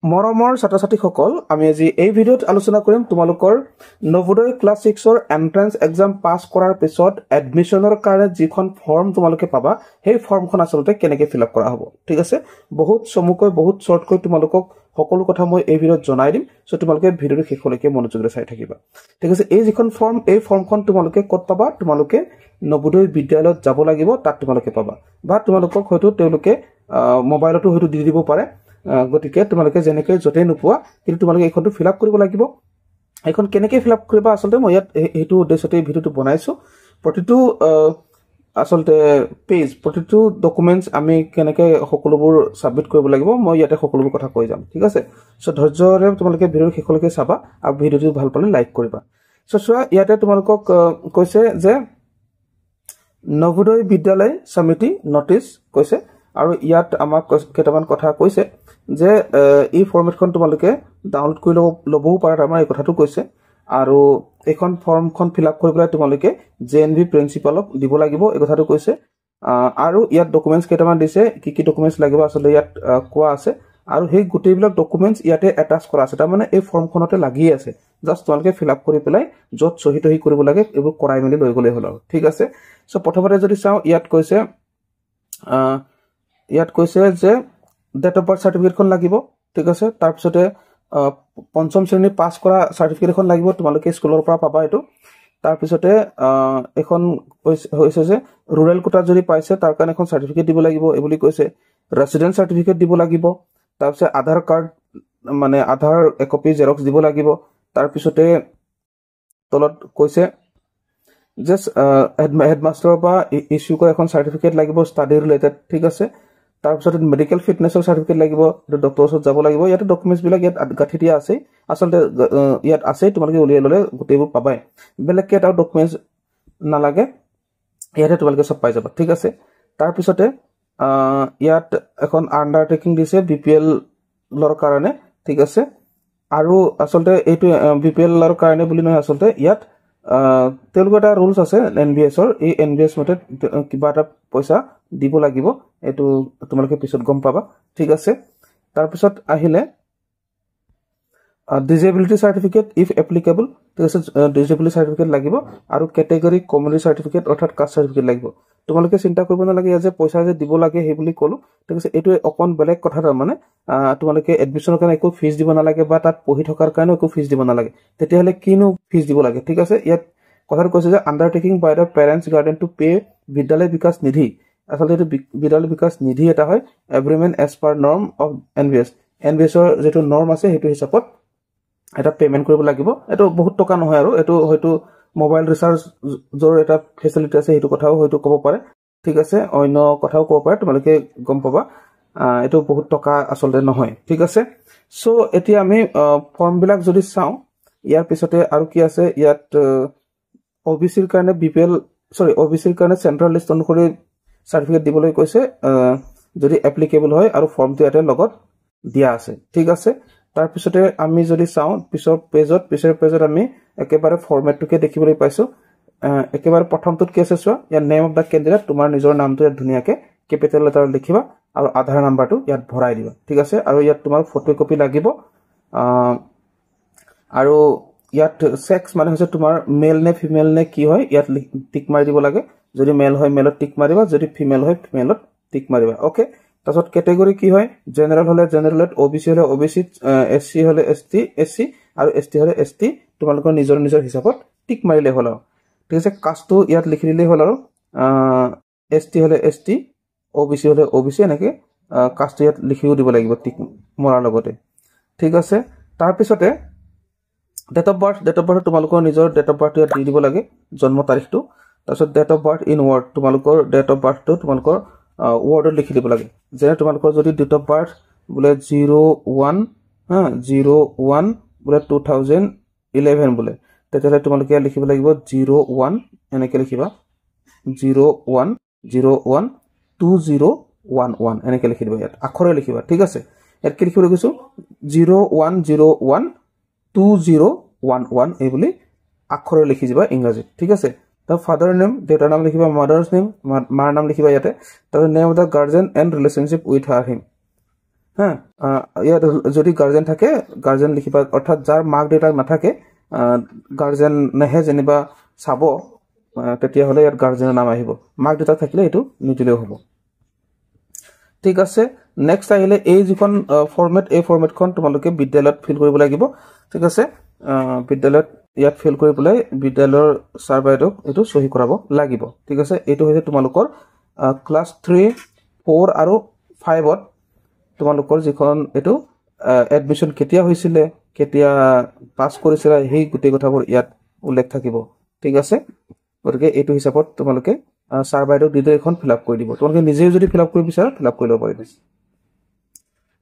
মৰমৰ ছাত্ৰ-ছাত্ৰীসকল আমি আজি এই ভিডিঅ'ত আলোচনা কৰিম তোমালোকৰ নৱোদয় ক্লাছ 6 ৰ এন্ট্ৰেন্স এক্সাম পাছ কৰাৰ পিছত এডমিশনৰ কাৰণে যিখন ফৰ্ম তোমালোকে পাবা সেই ফৰ্মখন আসলতে কেনেকৈ ফিল আপ কৰা হ'ব ঠিক আছে বহুত চমুকৈ বহুত শৰ্টকৈ তোমালোকক সকলো কথা মই এই ভিডিঅ'ত জনাই দিম সো তোমালোকে ভিডিঅ'টো শেষলৈকে মনোযোগেৰে চাই থাকিবা ঠিক আছে এই যিখন ফৰ্ম এই ফৰ্মখন তোমালোকে ক'ত পাবা তোমালোকে নৱোদয় বিদ্যালয়ত যাব লাগিব তাত তোমালোকে পাবা বা তোমালোকক হয়তো তেওঁলোকে মোবাইলতো হয়তো দি দিব পাৰে গতিকে তোমালোকে জেনেকৈ জতে নোপোৱা কিন্তু তোমালোকে এইখনটো ফিল আপ কৰিব লাগিব এইখন কেনেকৈ ফিল আপ কৰিবা আসলতে মই ইয়াত এইটো উদ্দেশ্যতে ভিডিঅ'টো বনাইছো প্ৰতিটো আসলতে পেজ প্ৰতিটো ডকুমেন্টস আমি কেনেকৈ সকলোবোৰ সাবমিট কৰিব লাগিব মই ইয়াতে সকলোবোৰ কথা কৈ যাম ঠিক আছে সো ধৈৰ্যৰে তোমালোকে ভিডিঅ'ৰ শেষলৈকে চাবা আৰু ভিডিঅ'টো ভাল পালে লাইক কৰিবা সো চোৱা ইয়াতে তোমালোকক কৈছে যে নৱোদয় বিদ্যালয় সমিতি নটিচ কৈছে আৰু ইয়াত আমাক কেইটামান কথা কৈছে যে এই ফৰ্মেটখন তোমালোকে ডাউনলোড কৰি লবও পাৰা আমাৰ এই কথাটো কৈছে আৰু এখন ফৰ্মখন ফিল আপ কৰিবলৈ তোমালোকে জেএনভি প্ৰিন্সিপালক দিব লাগিব এই কথাটো কৈছে আৰু ইয়াত ডকুমেন্টস কেইটামান দিছে কি ডকুমেন্টস লাগিব আসলে ইয়াত কোৱা আছে আৰু সেই গোটেইবিলাক ডকুমেন্টস ইয়াতে এটাচ কৰা আছে তাৰ মানে এই ফৰ্মখনতে লাগি আছে জাস্ট তোমালোকে ফিল আপ কৰি পেলাই যত সহি তহি কৰিব লাগে এইবোৰ কৰাই মেলি লৈ গলে হল ঠিক আছে সো প্ৰথমতে যদি চাও ইয়াত কৈছে যে ডেট অফ বাৰ্থ সাৰ্টিফিকেটখন লাগিব ঠিক আছে তাৰ পিছতে পঞ্চম শ্ৰেণী পাছ কৰা সাৰ্টিফিকেটখন লাগিব তোমালোকে স্কুলৰ পৰা পাবা এটো তাৰ পিছতে এখন হৈছে যে ৰুৰেল কোটা যদি পাইছে তাৰ কাৰণে এখন সাৰ্টিফিকেট দিব লাগিব এই বুলি কৈছে ৰেসিডেন্স সাৰ্টিফিকেট দিব লাগিব তাৰ পিছতে আধাৰ কাৰ্ড মানে আধাৰ একপি জেৰক্স দিব লাগিব তাৰ পিছতে তলত কৈছে জাস্ট হেডমাস্টাৰৰ পৰা ইস্যু কৰা এখন সাৰ্টিফিকেট লাগিব ষ্টাডি ৰিলেটেড ঠিক আছে তাৰ পিছতে মেডিকেল ফিটনেছৰ সাৰ্টিফিকেট লাগিব ডক্টৰৰ ওচৰত যাব লাগিব ইয়াতে ডকুমেন্টস বিলাক ইয়াত গাঠি দিয়া আছে আসলতে ইয়াত আছে তোমালোকে উলিয়াই ললে গোটেইবোৰ পাবাই বেলেগকে এটা ডকুমেন্টস নালাগে ইয়াতে তোমালোকে সব পাই যাবা ঠিক আছে তাৰ পিছতে ইয়াত এখন আন্ডাৰটেকিং দিছে বিপিএল লৰ কাৰণে ঠিক আছে আৰু আসলতে এইটো বিপিএল লৰ কাৰণে বুলি নহয় আসলতে ইয়াত তেওঁলোকৰ এটা ৰুলছ আছে এনবিএছৰ এই এনবিএছ মতে কিবা এটা পইচা দিব লাগিব এটো তোমালোকে পিছত গম পাবা ঠিক আছে তাৰ পিছত আহিলে ডিসেবিলিটি সাৰ্টিফিকেট ইফ এপ্লিকেবল ঠিক আছে ডিসেবিলিটি সাৰ্টিফিকেট লাগিব আৰু ক্যাটেগৰি কমিউনিটি সাৰ্টিফিকেট অৰ্থাৎ কাষ্ট সাৰ্টিফিকেট লাগিব তোমালোকে চিন্তা কৰিব নালাগে যে পইচা যে দিব লাগে হে বুলি কলো ঠিক আছে এটো অকন বেলেগ কথা মানে তোমালোকে এডমিশনৰ কাৰণে একো ফিজ দিব নালাগে বা তাত পঢ়ি থকাৰ কাৰণে একো ফিজ দিব নালাগে তেতিয়াহলে কিনো ফিজ দিব লাগে ঠিক আছে ইয়াত কথাটো কৈছে যে undertaking by the parents guardian to pay Vidyalaya Vikas নিধি আসলে এটো বিদ্যালয় বিকাশ নিধি এটা হয় এভৰিমেন এজ পাৰ নৰ্ম অফ এনবিএছৰ যেটো নৰ্ম আছে হেতু হিচাপত এটা পেমেন্ট কৰিব লাগিব এটো বহুত টকা নহয় আৰু এটো হয়তো মোবাইল ৰিচাৰ্জৰ এটা ফেসিলিটি আছে হেতু কথাও হয়তো ক'ব পাৰে ঠিক আছে অন্য কথাও ক'ব পাৰে তোমালোকে গম পাবা এটো বহুত টকা আসলে নহয় ঠিক আছে সো এতিয়া আমি ফৰ্ম বিলাক যদি চাও ইয়াৰ পিছতে আৰু কি আছে ইয়াত ওবিসিৰ কাৰণে বিপিএল ওবিসিৰ কাৰণে সেন্ট্ৰাল লিষ্ট অনুসৰি সাৰ্টিফিকেট দিবলৈ কৈছে যদি এপ্লিকেবল হয় আৰু ফৰ্মটো ইয়াতে লগত দিয়া আছে ঠিক আছে তাৰ পিছতে আমি যদি চাও পিছৰ পেজত আমি একেবাৰে ফৰমেটটোকে দেখিবলৈ পাইছো একেবাৰে প্ৰথমটোত কি আছে চোৱা ইয়াৰ নেম অফ দা ক্যান্ডিডেট তোমাৰ নিজৰ নামটো ইয়াত ধুনিয়াকে কেপিটেল লেটাৰ লিখিবা আৰু আধাৰ নাম্বাৰটো ইয়াত ভৰাই দিবা ঠিক আছে আৰু ইয়াত তোমাৰ ফটোকপি লাগিব আৰু ইয়াত সেক্স মানে হৈছে তোমাৰ মেল নে ফিমেল নে কি হয় ইয়াত টিক মাৰি দিব লাগে যদি মেল হয় মেলত টিক মাৰিবা যদি ফিমেল হয় ফিমেলত টিক মাৰিবা ওকে তাছত ক্যাটেগৰি কি হয় জেনাৰেল হলে জেনাৰেলত ওবিসি হলে ওবিসি এসসি হলে এসসি আৰু এসটি হলে এসটি তোমালোকৰ নিজৰ হিচাপত টিক মাৰিলে হল ঠিক আছে কাষ্টটো ইয়াত লিখি দিলে হল আৰু এসটি হলে এসটি ওবিসি হলে ওবিসি এনেকে কাষ্টটো ইয়াত লিখিও দিব লাগিব টিক মৰাৰ লগতে ঠিক আছে তাৰ পিছতে ডেট অফ বাৰ্থ তোমালোকৰ নিজৰ ডেট অফ বাৰ্থ ইয়াত দি দিব লাগে জন্ম তাৰিখটো তাৰপিছত date of birth in word তোমালোকৰ ডেট অফ বাৰ্থটো তোমালোকৰ ওয়াৰ্ডত লিখি দিব লাগে যেনে তোমালোকৰ যদি ডেট অফ বাৰ্থ বুলে 01 বুলে 2011 বুলে তেতিয়াহলে তোমালোকে লিখিব লাগিব 01 এনেকে লিখিবা 01012011 এনেকে লিখি দিবা ইয়াত আখৰে লিখিবা ঠিক আছে ইয়াত কি লিখিব লাগিছো 01012011 এই বুলি আখৰে লিখি দিবা ইংৰাজীত ঠিক আছে The father name, data name likhiba, mother's name, mar name likhiba yate. The name of the guardian and relationship with her him. হ্যাঁ ইয়াত যদি গাৰ্জেন থাকে গাৰ্জেন লিখিবা অৰ্থাৎ যাৰ মাক দেউতাক নাথাকে গাৰ্জেন নেহে যেনিবা চাব তেতিয়া হলে ইয়াত গাৰ্জেনৰ নাম আহিব মাক দেউতাক থাকিলে এটো নিদিলেও হ'ব ঠিক আছে নেক্সট আহিলে এই যিখন ফৰমেট এই ফৰমেটখন তোমালোকে বিদ্যালয়ত ফিল কৰিব লাগিব ঠিক আছে বিদ্যালয়ত ইয়াত ফিল কৰিবলৈ বিদ্যালয়ৰ সাৰ্ভাইডক এটো সহি কৰাব লাগিব ঠিক আছে এটো হৈছে তোমালোকৰ ক্লাস 3 4 আৰু 5 ত তোমালোকৰ যিখন এটো এডমিশন কেতিয়া হৈছিল কেতিয়া পাস কৰিছিল সেই গুটেই কথাবোৰ ইয়াত উল্লেখ থাকিব ঠিক আছে গতিকে এটো হিচাপত তোমালোকে সাৰ্ভাইডক দিলে এখন ফিল আপ কৰি দিব তোমালোকে নিজেও যদি ফিল আপ কৰি বিচাৰা ফিল আপ কৰি ল'ব পাৰিবা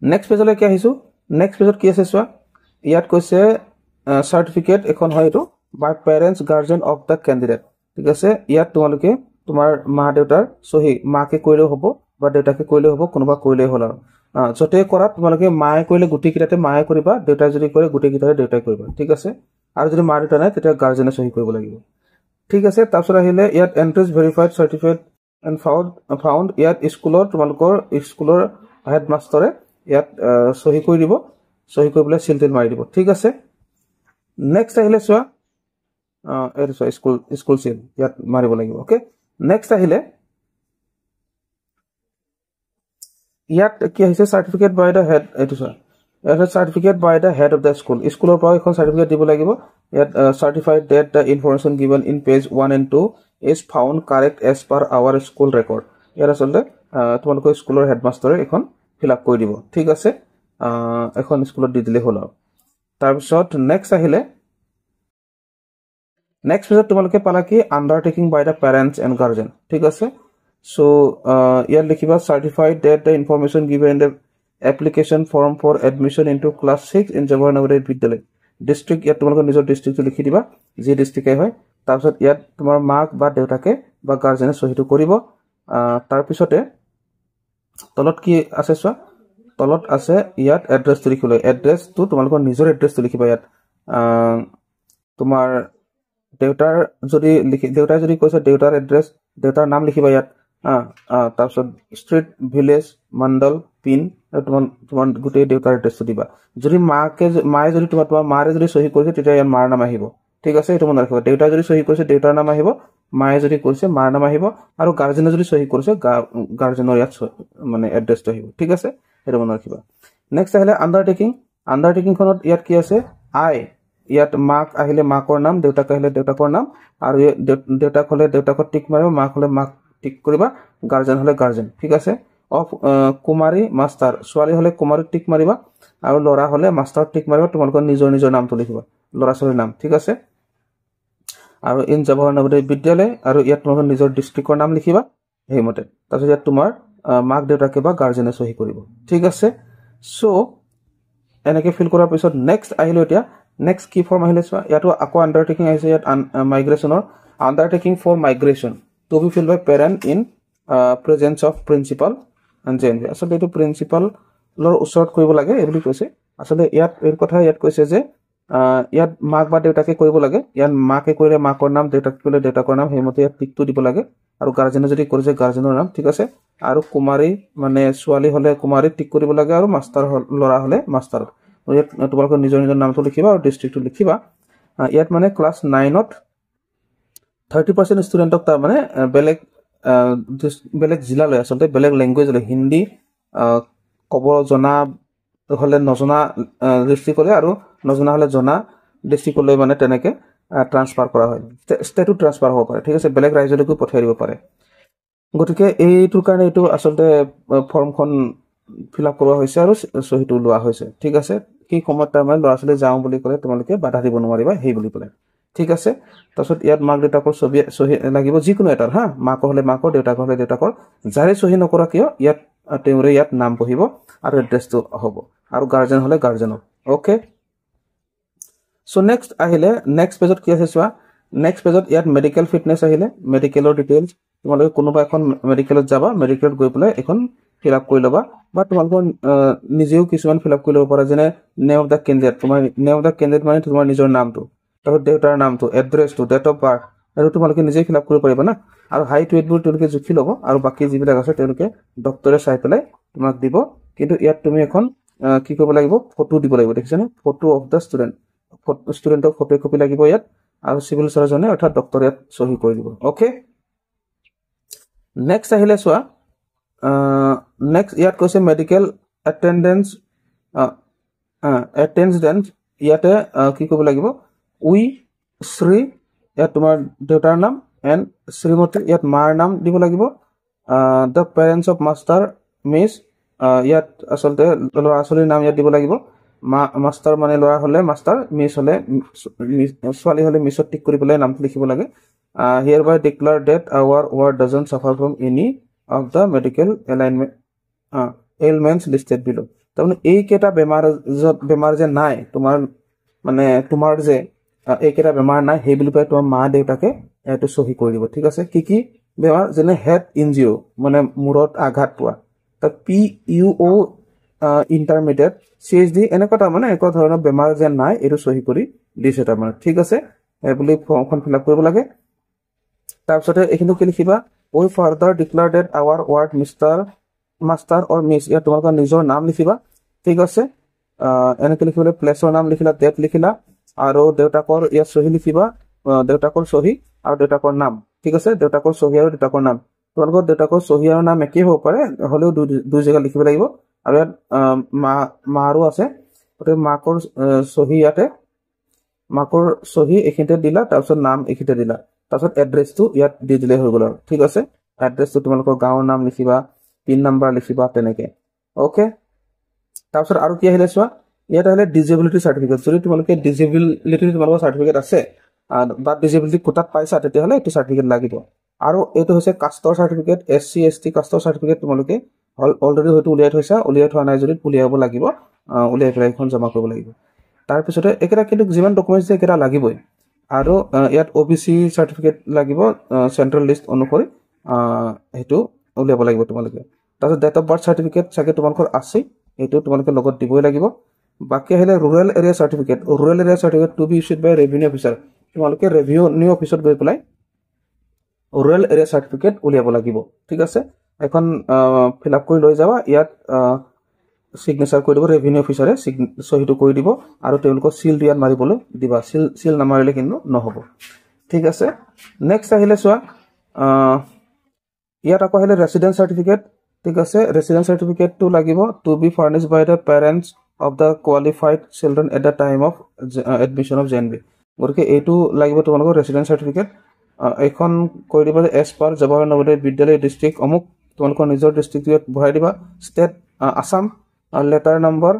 নেক্সট পেজলৈ কি আহিছো নেক্সট পেজত কি আছে চোৱা ইয়াত কৈছে সাৰ্টিফিকেট এখন হয় এটো বাই পেৰেন্টস গাৰ্জিয়ান অফ দা ক্যান্ডিডেট ঠিক আছে ইয়াত তোমালোকে তোমাৰ মা দেউতাৰ সহি মাকে কইলেও হ'ব বা দেউতাকে কইলেও হ'ব কোনোবা কইলেও হ'ল যতে কৰা তোমালোকে মায়ে কইলে গুটি কিটাতে মায়ে কৰিবা দেউতাই যদি কৰে গুটি কিটাতে দেউতাই কৰিবা ঠিক আছে আৰু যদি মা দেউতা নাই তেতিয়া গাৰ্জিয়ানে সহি কৰিব লাগিব ঠিক আছে তাৰপিছত আহিলে ইয়াত entrance verified certificate and found ইয়াত স্কুলৰ তোমালোকৰ স্কুলৰ হেডমাষ্টাৰে ইয়াত সহি কৰি দিব সহি কৰিবলৈ সিল তিল মাৰি দিব ঠিক আছে নেক্সট আহিলে চোৱা এটো চোৱা স্কুল সিল ইয়াত মাৰিব লাগিব ওকে নেক্সট আহিলে ইয়াত কি আহিছে সাৰ্টিফিকেট বাই দা হেড এটো চোৱা ইয়াত certificate by the head of the school স্কুলৰ পৰা এখন সাৰ্টিফিকেট দিব লাগিব ইয়াত certified that the information given in page 1 and 2 is found correct as per our school record ইয়াত আসলে তোমালোকৰ স্কুলৰ হেডমাষ্টাৰে এখন ফিল আপ কৰি দিব ঠিক আছে এখন স্কুলত দি দিলে হ'ল তাৰ পিছত নেক্সট আহিলে নেক্সট পেজত তোমালোকে পালা কি আন্ডাৰটেকিং বাই দা পেৰেন্টস এণ্ড গাৰ্জেন ঠিক আছে সো ইয়াত লিখিবা certified that the information given in the application form for admission into class 6 in Jawahar Navodaya Vidyalaya district ইয়াত তোমালোকৰ নিজৰ ডিস্ট্ৰিক্টটো লিখি দিবা যি ডিস্ট্ৰিক্টে হয় তাৰ পিছত ইয়াত তোমাৰ মাক বা দেউতাকে বা গাৰ্জেনে সহিটো কৰিব তাৰ পিছতে তলত কি আছে চোৱা তলত আছে ইয়াত এড্ৰেছটো লিখিবলৈ এড্ৰেছটো তোমালোকৰ নিজৰ এড্ৰেছটো লিখিবা ইয়াত তোমাৰ দেউতাৰ যদি দেউতাই যদি কৈছে দেউতাৰ এড্ৰেছ দেউতাৰ নাম লিখিবা ইয়াত তাৰ পিছত ষ্ট্ৰীট ভিলেজ মণ্ডল পিন তোমাৰ গুটেই দেউতাৰ এড্ৰেছটো দিবা যদি মায়ে যদি তোমাৰ মাৰে যদি সহি কৰিছে তেতিয়া ইয়াত মাৰ নাম আহিব ঠিক আছে এটো মনত ৰাখিবা দেউতাই যদি সহি কৰিছে দেউতাৰ নাম আহিব মায়ে যদি কৰিছে মাৰ নাম আহিব আৰু গাৰ্জেনে যদি সহি কৰিছে গাৰ্জেনৰ ইয়াত মানে এড্ৰেছটো আহিব ঠিক আছে এটো মনত ৰাখিবা নেক্সট আহিলে আন্ডাৰটেকিংখনত ইয়াত কি আছে আই ইয়াত মাক আহিলে মাকৰ নাম দেউতাক আহিলে দেউতাকৰ নাম আৰু দেউতাক হলে দেউতাকৰ টিক মাৰিবা মাক হলে মাক টিক কৰিবা গাৰ্জেন হলে গাৰ্জেন ঠিক আছে অফ কুমাৰী মাষ্টাৰ ছোৱালী হলে কুমাৰী টিক মাৰিবা আৰু লৰা হলে মাষ্টাৰ টিক মাৰিবা তোমালোকৰ নিজৰ নামটো লিখিবা লৰা ছোৱালীৰ নাম ঠিক আছে আৰু ইন জৱাহৰ নৱোদয় বিদ্যালয় আৰু ইয়াত তোমালোকৰ নিজৰ ডিস্ট্ৰিক্টৰ নাম লিখিবা হেমতে তাৰপিছত ইয়াত তোমাৰ মাক দেউতাকে বা গাৰ্জেনে সহি কৰিব ঠিক আছে সো এনেকে ফিল কৰাৰ পিছত নেক্সট আহিলো এতিয়া নেক্সট কি ফৰ্ম আহিলে চোৱা ইয়াতো আকৌ আন্ডাৰটেকিং আহিছে ইয়াত মাইগ্ৰেশনৰ undertaking for migration to be fill by parent in presence of principal and JNV আসলে এইটো প্ৰিন্সিপালৰ ওচৰত কৰিব লাগে এই বুলি কৈছে আসলে ইয়াত এই কথা ইয়াত কৈছে যে ইয়াত মাক বা দেউতাকে কৰিব লাগে ইয়াত মাকে কৰিলে মাকৰ নাম দেউতাকে কৰিলে দেউতাকৰ নাম হেমতে ইয়াত টিকটো দিব লাগে আৰু গাৰ্জেনে যদি কৰিছে গাৰ্জেনৰ নাম ঠিক আছে আৰু কুমাৰী মানে ছোৱালী হলে কুমাৰী টিক কৰিব লাগে আৰু মাষ্টাৰ লৰা হলে মাষ্টাৰ ইয়াত তোমালোকৰ নিজৰ নামটো লিখিবা আৰু ডিস্ট্ৰিক্টটো লিখিবা ইয়াত মানে ক্লাস 9 ত 30% ষ্টুডেন্টক তাৰ মানে বেলেগ জিলা লৈ আসলে বেলেগ ল্যাঙ্গুৱেজ লৈ হিন্দী কব জনা হলে নজনা ডিস্ট্ৰিক্টলে আৰু নজনা হলে জনা ডিস্ট্ৰিক্টলৈ মানে তেনেকে ট্ৰান্সফাৰ কৰা হয় ষ্টেটটো ট্ৰান্সফাৰ হ'ব পাৰে ঠিক আছে বেলেগ ৰাজ্যলৈকো পঠাই দিব পাৰে গতিকে এইটোৰ কাৰণে এইটো আসলে ফৰ্মখন ফিল আপ কৰা হৈছে আৰু সহিটো লোৱা হৈছে ঠিক আছে কি সময়ত তাৰমানে ল'ৰা ছোৱালী যাওঁ বুলি ক'লে তোমালোকে বাধা দিব নোৱাৰিবা সেই বুলি ক'লে ঠিক আছে তাৰপিছত ইয়াত মাক দেউতাকৰ সহি লাগিব যিকোনো এটাৰ মাকৰ হলে মাকৰ দেউতাকৰ হলে দেউতাকৰ যাৰে সহি নকৰা কিয় ইয়াত তেওঁৰে ইয়াত নাম পঢ়িব আৰু এড্ৰেছটো হ'ব আৰু গাৰ্জেন হলে গাৰ্জেনৰ ওকে সো নেক্সট আহিলে নেক্সট পেজত কি আছে চোৱা নেক্সট পেজত ইয়াত মেডিকেল ফিটনেস আহিলে মেডিকেলৰ ডিটেইলছ তোমালোকে কোনোবা এখন মেডিকেলত যাবা মেডিকেলত গৈ পেলাই এখন ফিল আপ কৰি লবা বা তোমালোকৰ নিজেও কিছুমান ফিল আপ কৰি ল'ব পাৰা যেনে নেম অফ দা কেণ্ডিডেট তোমাৰ নেম অফ দা কেণ্ডিডেট মানে তোমাৰ নিজৰ নামটো তাৰপিছত দেউতাৰ নামটো এড্ৰেছটো ডেট অফ বাৰ্থ আৰু তোমালোকে নিজে ফিল আপ কৰিব পাৰিবা না আৰু হাইট ৱেইটবোৰ তেওঁলোকে জুখি ল'ব আৰু বাকি যিবিলাক আছে তেওঁলোকে ডক্টৰে চাই পেলাই তোমাক দিব কিন্তু ইয়াত তুমি এখন কি কৰিব লাগিব ফটো দিব লাগিব দেখিছানে ফটো অফ দা ষ্টুডেণ্টৰ ফটো কপি লাগিব ইয়াত আৰু সিভিল সাৰ্জনে অৰ্থাৎ ডক্টৰ ইয়াত সহি কৰি দিব ওকে নেক্সট আহিলে চোৱা নেক্সট ইয়াত কৈছে মেডিকেল এটেন্ডেন্স ইয়াতে কি কৰিব লাগিব উই শ্ৰী ইয়াত তোমাৰ দেউতাৰ নাম এণ্ড শ্ৰীমতী ইয়াত মাৰ নাম দিব লাগিব the parents of master miss ইয়াত আচলতে ল'ৰা ছোৱালীৰ নাম ইয়াত দিব লাগিব মাষ্টাৰ মানে ল'ৰা হ'লে মাষ্টাৰ মিছ হ'লে ছোৱালী হ'লে মিছত টিক কৰি পেলাই নামটো লিখিব লাগে hereby declare that our ward doesn't suffer from any of the medical ailments listed below তাৰমানে এইকেইটা বেমাৰ যে নাই তোমাৰ যে এইকেইটা বেমাৰ নাই সেই বুলি পেলাই তোমাৰ মা দেউতাকে এইটো সহি কৰি দিব ঠিক আছে কি বেমাৰ যেনে হেড ইনজিঅ মানে মূৰত আঘাত পোৱা তাৰ PUO ইণ্টাৰমিডিয়েট CHD এনেকুৱা তাৰমানে একো ধৰণৰ বেমাৰ যে নাই এইটো সহি কৰি দিছে তাৰমানে ঠিক আছে এই বুলি ফৰ্মখন ফিল আপ কৰিব লাগে তাৰপিছতে এইখিনি কি লিখিবা we further declare that our ward master or miss ইয়াত তোমালোকৰ নিজৰ নাম লিখিবা ঠিক আছে এনেকৈ লিখিবলৈ প্লেছৰ নাম লিখিলা ডেট লিখিলা আৰু দেউতাকৰ ইয়াত সহি লিখিবা দেউতাকৰ সহি আৰু দেউতাকৰ নাম ঠিক আছে দেউতাকৰ সহি আৰু দেউতাকৰ নাম তোমালোকৰ দেউতাকৰ সহি আৰু নাম একেই হ'ব পাৰে হ'লেও দুই জেগা লিখিব লাগিব আৰু ইয়াত মাৰো আছে গতিকে মাকৰ সহি ইয়াতে মাকৰ সহি এইখিনিতে দিলা তাৰপিছত নাম এইখিনিতে দিলা তাৰপিছত এড্ৰেছটো ইয়াত দি দিলে হৈ গ'ল আৰু ঠিক আছে এড্ৰেছটো তোমালোকৰ গাঁৱৰ নাম লিখিবা পিন নাম্বাৰ লিখিবা তেনেকে ওকে তাৰপিছত আৰু কি আহিলে চোৱা ইয়াত আহিলে ডিজেবিলিটি চাৰ্টিফিকেট যদি তোমালোকে ডিজেবিলিটি তোমালোকৰ চাৰ্টিফিকেট আছে বা ডিজেবিলিটি কোটাত পাইছা তেতিয়াহ'লে এইটো চাৰ্টিফিকেট লাগিব আৰু এইটো হৈছে কাষ্টৰ চাৰ্টিফিকেট SC ST কাষ্টৰ চাৰ্টিফিকেট তোমালোকে অলৰেডি হয়তো উলিয়াই থোৱা নাই যদি উলিয়াব লাগিব উলিয়াই পেলাই এখন জমা কৰিব লাগিব তাৰপিছতে একেটা কিন্তু যিমান ডকুমেণ্টছ যে একেটা লাগিবই আৰু ইয়াত OBC চাৰ্টিফিকেট লাগিব চেণ্ট্ৰেল লিষ্ট অনুসৰি সেইটো উলিয়াব লাগিব তোমালোকে তাৰপিছত ডেট অফ বাৰ্থ চাৰ্টিফিকেট চাগে তোমালোকৰ আছে এইটো তোমালোকে লগত দিবই লাগিব বাকি আহিলে rural area certificate to be issued by revenue officer তোমালোকে ৰেভিনিউ অফিচত গৈ পেলাই ৰুৰেল এৰিয়া চাৰ্টিফিকেট উলিয়াব লাগিব ঠিক আছে এখন ফিল আপ কৰি লৈ যাবা ইয়াত সিগনেচাৰ কৰি দিব ৰেভিনিউ অফিচাৰে সহিটো কৰি দিব আৰু তেওঁলোকক সিল ইয়াত মাৰিবলৈ দিবা সিল নামাৰিলে কিন্তু নহ'ব ঠিক আছে নেক্সট আহিলে চোৱা ইয়াত আকৌ আহিলে ৰেচিডেন্স চাৰ্টিফিকেট ঠিক আছে ৰেচিডেন্স চাৰ্টিফিকেটটো লাগিব to be furnished by the parents of the qualified children at the time of admission of JNB গতিকে এইটো লাগিব তোমালোকৰ ৰেচিডেন্স চাৰ্টিফিকেট এখন কৈ দিবা যে এছ পাৰ জৱাহৰ নৱোদয় বিদ্যালয় ডিষ্ট্ৰিক্ট অমুক তোমালোকৰ নিজৰ ডিষ্ট্ৰিক্টত ভৰাই দিবা ষ্টেট আসাম লেটাৰ নম্বৰ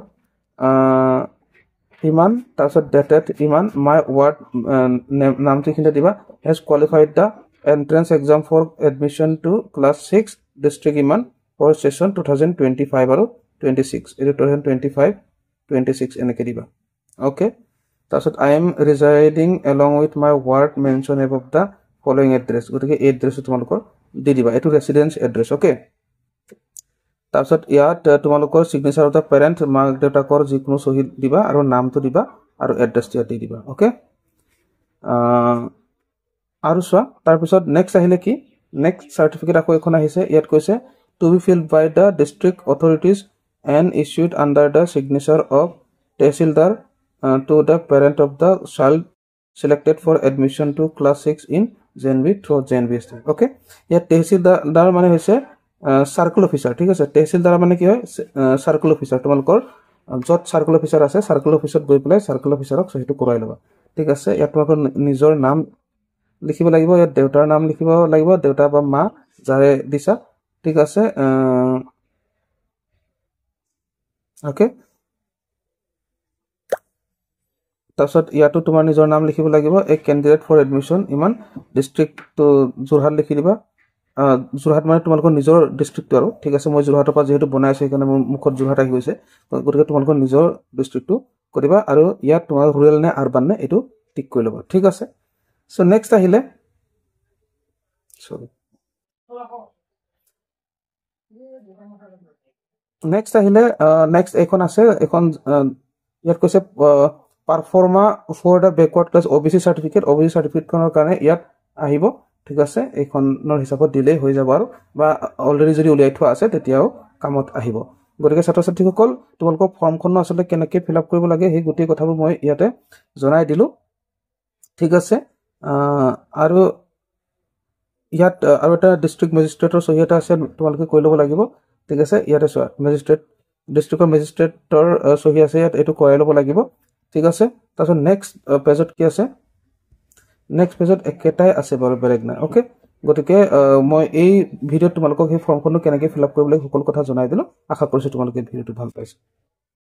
ইমান তাৰপিছত ডেটেড ইমান মাই ৱাৰ্ড নামটো এইখিনিতে দিবা has qualified the entrance exam for admission to class 6 district ইমান ফৰ ছেশ্যন 2025 আৰু 26 এইটো 2025-26 এনেকৈ দিবা ওকে তাৰপিছত I am residing along with my ward mentioned above the following address গতিকে এই এড্ৰেছটো তোমালোকৰ দি দিবা এইটো ৰেচিডেন্স এড্ৰেছ ওকে তাৰপিছত ইয়াত তোমালোকৰ সিগনেচাৰ অফ দ্য পেৰেণ্ট মাক দেউতাকৰ যিকোনো সহি দিবা আৰু নামটো দিবা আৰু এড্ৰেছটো ইয়াত দি দিবা ওকে আৰু চোৱা তাৰপিছত নেক্সট আহিলে কি নেক্সট চাৰ্টিফিকেট আকৌ এখন আহিছে ইয়াত কৈছে to be filled by the district authorities and issued under the signature of Tehsildar to the parent of the child selected for admission to class 6 in JNB through JNB state. Okay? Yeah, Tehsildar মানে হৈছে circle officer ঠিক আছে Tehsildar মানে কি হয় circle officer তোমালোকৰ যত circle officer আছে সাৰ্কেল অফিসত গৈ পেলাই সাৰ্কেল অফিসাৰক সহিটো কৰাই লবা ঠিক আছে ইয়াত তোমালোকৰ নিজৰ নাম লিখিব লাগিব ইয়াত দেউতাৰ নাম লিখিব লাগিব দেউতা বা মা যাৰে দিছা ঠিক আছে ওকে তাৰপিছত ইয়াতো তোমাৰ নিজৰ নাম লিখিব লাগিব এ কেণ্ডিডেট ফৰ এডমিশ্যন ইমান ডিষ্ট্ৰিক্ট তো যোৰহাট লিখি দিবা যোৰহাট মানে তোমালোকৰ নিজৰ ডিষ্ট্ৰিক্টটো আৰু ঠিক আছে মই যোৰহাটৰ পৰা যেহেতু বনাই আছো সেইকাৰণে মোৰ মুখত যোৰহাট আহি গৈছে গতিকে তোমালোকৰ নিজৰ ডিষ্ট্ৰিক্টটো কৰিবা আৰু ইয়াত তোমাৰ ৰুৰেল নে আৰবান নে এইটো টিক কৰি ল'বা ঠিক আছে সো নেক্সট আহিলে নেক্সট আহিলে নেক্সট এখন আছে এখন ইয়াত কৈছে proforma for the backward class OBC চাৰ্টিফিকেটখনৰ কাৰণে ইয়াত আহিব ঠিক আছে এইখনৰ হিচাপত দিলেই হৈ যাব আৰু বা অলৰেডি যদি উলিয়াই থোৱা আছে তেতিয়াও কামত আহিব গতিকে ছাত্ৰ ছাত্ৰীসকল তোমালোকক ফৰ্মখন আচলতে কেনেকৈ ফিল আপ কৰিব লাগে সেই গোটেই কথাবোৰ মই ইয়াতে জনাই দিলোঁ ঠিক আছে আৰু ইয়াত আৰু এটা ডিষ্ট্ৰিক্ট মেজিষ্ট্ৰেটৰ চহী এটা আছে তোমালোকে কৰি ল'ব লাগিব ঠিক আছে ইয়াতে চোৱা ডিষ্ট্ৰিক্টৰ মেজিষ্ট্ৰেটৰ চহী আছে ইয়াত এইটো কৰাই ল'ব লাগিব ঠিক আছে তাৰপিছত নেক্সট পেজত কি আছে নেক্সট পেজত একেটাই আছে বাৰু বেলেগ নাই অ'কে গতিকে মই এই ভিডিঅ'ত তোমালোকক সেই ফৰ্মখনো কেনেকৈ ফিল আপ কৰিব লাগে সকলো কথা জনাই দিলোঁ আশা কৰিছোঁ তোমালোকে ভিডিঅ'টো ভাল পাইছে